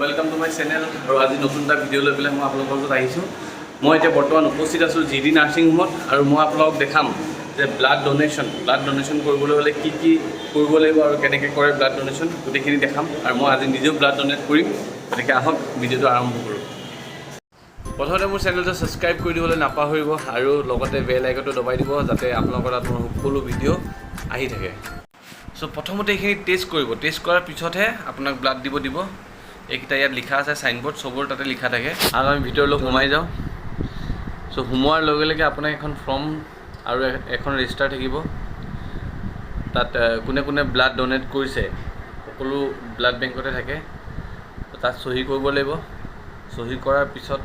Welcome to my channel और आज नतुन এটা ভিডিও লৈ পেলাই মই আপোনালোকৰ লগত আহিছোঁ। মই এতিয়া বৰ্তমান উপস্থিত আছোঁ জিডি নাৰ্ছিং হোমত আৰু মই আপোনালোকক দেখাম যে ব্লাড ডোনেশ্যন কৰিবলৈ হ'লে কি কি কৰিব লাগিব আৰু কেনেকৈ কৰে ব্লাড ডোনেশ্যন গোটেইখিনি দেখাম আৰু মই আজি নিজেও ব্লাড ডোনেট কৰিম। গতিকে আহক ভিডিঅ'টো আৰম্ভ কৰোঁ। প্ৰথমতে মোৰ চেনেলটো ছাবস্ক্ৰাইব কৰি দিবলৈ নাপাহৰিব আৰু লগতে বেল আইকনটো দবাই দিব যাতে আপোনালোকৰ তাত মোৰ সকলো ভিডিঅ' আহি থাকে। সো প্ৰথমতে এইখিনি টেষ্ট কৰিব, টেষ্ট কৰাৰ পিছতহে আপোনাক ব্লাড দিব। এইকেইটা ইয়াত লিখা আছে সাইনবোৰ্ড, সবৰ তাতে লিখা থাকে। আৰু আমি ভিতৰলৈ সোমাই যাওঁ। সো সোমোৱাৰ লগে লগে আপোনাক এখন ফৰ্ম আৰু এখন ৰেজিষ্টাৰ থাকিব। তাত কোনে কোনে ব্লাড ডোনেট কৰিছে সকলো ব্লাড বেংকতে থাকে। তাত চহী কৰিব লাগিব। চহী কৰাৰ পিছত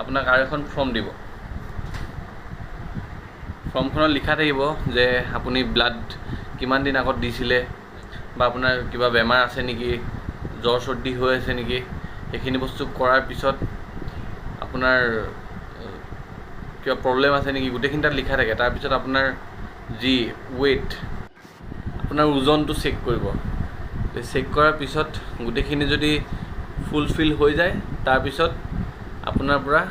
আপোনাক আৰু এখন ফৰ্ম দিব। ফৰ্মখনত লিখা থাকিব যে আপুনি ব্লাড কিমান দিন আগত দিছিলে বা আপোনাৰ কিবা বেমাৰ আছে নেকি, জ্বৰ চৰ্দি হৈ আছে নেকি, সেইখিনি বস্তু কৰাৰ পিছত আপোনাৰ কিবা প্ৰব্লেম আছে নেকি গোটেইখিনি তাত লিখা থাকে। তাৰপিছত আপোনাৰ যি ৱেইট, আপোনাৰ ওজনটো চেক কৰিব। চেক কৰাৰ পিছত গোটেইখিনি যদি ফুলফিল হৈ যায় তাৰপিছত আপোনাৰ পৰা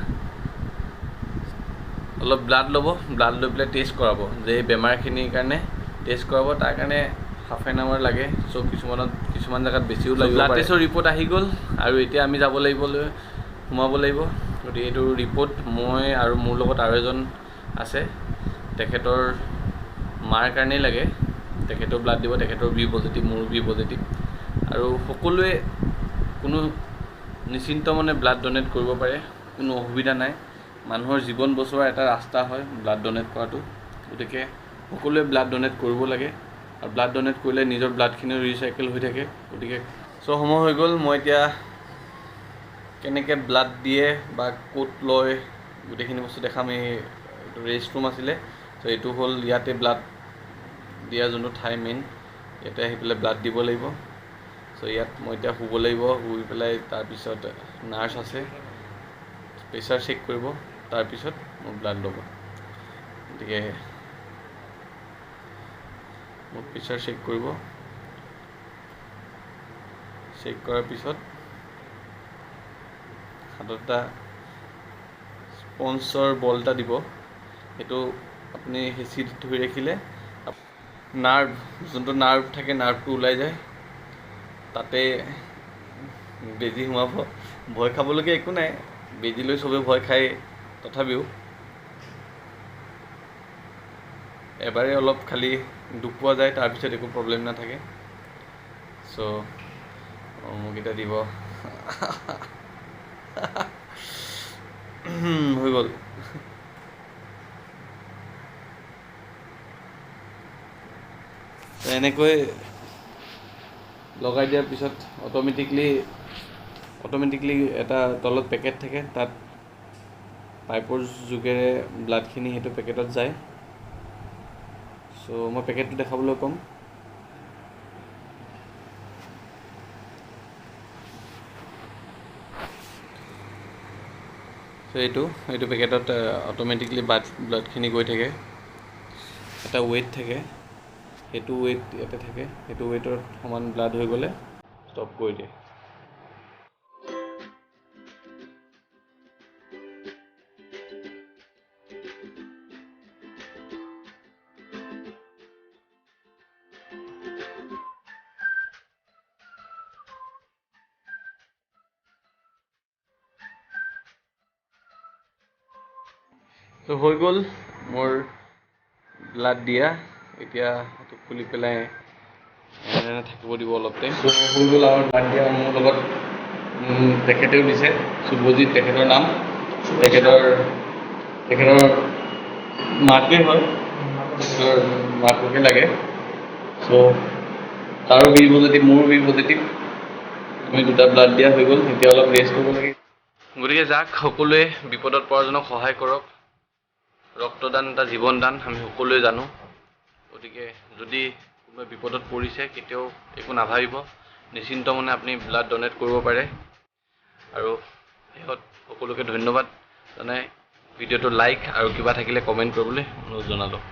অলপ ব্লাড ল'ব। ব্লাড লৈ পেলাই টেষ্ট কৰাব যে এই বেমাৰখিনিৰ কাৰণে টেষ্ট কৰাব। তাৰ কাৰণে হাফ এন আৱাৰ লাগে। চ' কিছুমান জেগাত বেছিও লাগিব। ব্লাড টেষ্টৰ ৰিপৰ্ট আহি গ'ল আৰু এতিয়া আমি যাব লাগিব, সোমাব লাগিব। গতিকে এইটো ৰিপৰ্ট মই আৰু মোৰ লগত আৰু এজন আছে, তেখেতৰ মাৰ কাৰণেই লাগে। তেখেতেও ব্লাড দিব, তেখেতৰ বি পজিটিভ, মোৰ বি পজিটিভ। আৰু সকলোৱে কোনো নিশ্চিন্ত মানে ব্লাড ডোনেট কৰিব পাৰে, কোনো অসুবিধা নাই। মানুহৰ জীৱন বচোৱাৰ এটা ৰাস্তা হয় ব্লাড ডোনেট কৰাটো। গতিকে সকলোৱে ব্লাড ডোনেট কৰিব লাগে আৰু ব্লাড ডোনেট কৰিলে নিজৰ ব্লাডখিনিও ৰিচাইকেল হৈ থাকে। গতিকে সময় হৈ গ'ল। মই এতিয়া কেনেকৈ ব্লাড দিয়ে বা ক'ত লয় গোটেইখিনি বস্তু দেখাম। এই ৰেষ্ট ৰুম আছিলে, ত' এইটো হ'ল ইয়াতে ব্লাড দিয়া যোনটো ঠাই মেইন, ইয়াতে আহি পেলাই ব্লাড দিব লাগিব। চ' ইয়াত মই এতিয়া শুব লাগিব। শুই পেলাই তাৰপিছত নাৰ্ছ আছে, প্ৰেছাৰ চেক কৰিব, তাৰপিছত মোক ব্লাড ল'ব। গতিকে মোক প্ৰেছাৰ চেক কৰিব। চেক কৰাৰ পিছত হাতত এটা স্পঞ্জৰ বল এটা দিব। সেইটো আপুনি হেঁচি ধৰি ৰাখিলে যোনটো নাৰ্ভ থাকে নাৰ্ভটো ওলাই যায়। তাতে বেজী সোমাব। ভয় খাবলগীয়া একো নাই, বেজী লৈ চবেই ভয় খায়। তথাপিও এবাৰে অলপ খালি দুখ পোৱা যায়, তাৰপিছত একো প্ৰব্লেম নাথাকে। চ' মোক এতিয়া দিব। হৈ গ'ল। এনেকৈ লগাই দিয়াৰ পিছত অট'মেটিকলি এটা তলত পেকেট থাকে, তাত পাইপৰ যোগেৰে ব্লাডখিনি সেইটো পেকেটত যায়। চ' মই পেকেটটো দেখাবলৈ ক'ম। চ' এইটো পেকেটত অট'মেটিকলি ব্লাডখিনি গৈ থাকে। এটা ৱেইট থাকে, সেইটো ৱেইট ইয়াতে থাকে। সেইটো ৱেইটৰ সমান ব্লাড হৈ গ'লে ষ্টপ কৰি দিয়ে। ত' হৈ গ'ল মোৰ ব্লাড দিয়া। এতিয়া সেইটো খুলি পেলাই এনে থাকিব দিব অলপ টাইম। হৈ গ'ল আৰু ব্লাড দিয়া। মোৰ লগত তেখেতেও দিছে, শুভজিত তেখেতৰ নাম। তেখেতৰ মাকে হয়, তেখেতৰ মাককে লাগে। চ' তাৰো বি পজিটিভ, মোৰো বি পজিটিভ। আমি দুটা ব্লাড দিয়া হৈ গ'ল। এতিয়া অলপ ৰেষ্ট কৰিব লাগে। গতিকে যাক সকলোৱে বিপদত পৰাজনক সহায় কৰক। ৰক্তদান এটা জীৱন দান, আমি সকলোৱে জানো। গতিকে যদি কোনোবা বিপদত পৰিছে কেতিয়াও একো নাভাবিব, নিশ্চিন্ত মনে আপুনি ব্লাড ডোনেট কৰিব পাৰে। আৰু শেষত সকলোকে ধন্যবাদ জনাই ভিডিঅ'টো লাইক আৰু কিবা থাকিলে কমেণ্ট কৰিবলৈ অনুৰোধ জনালোঁ।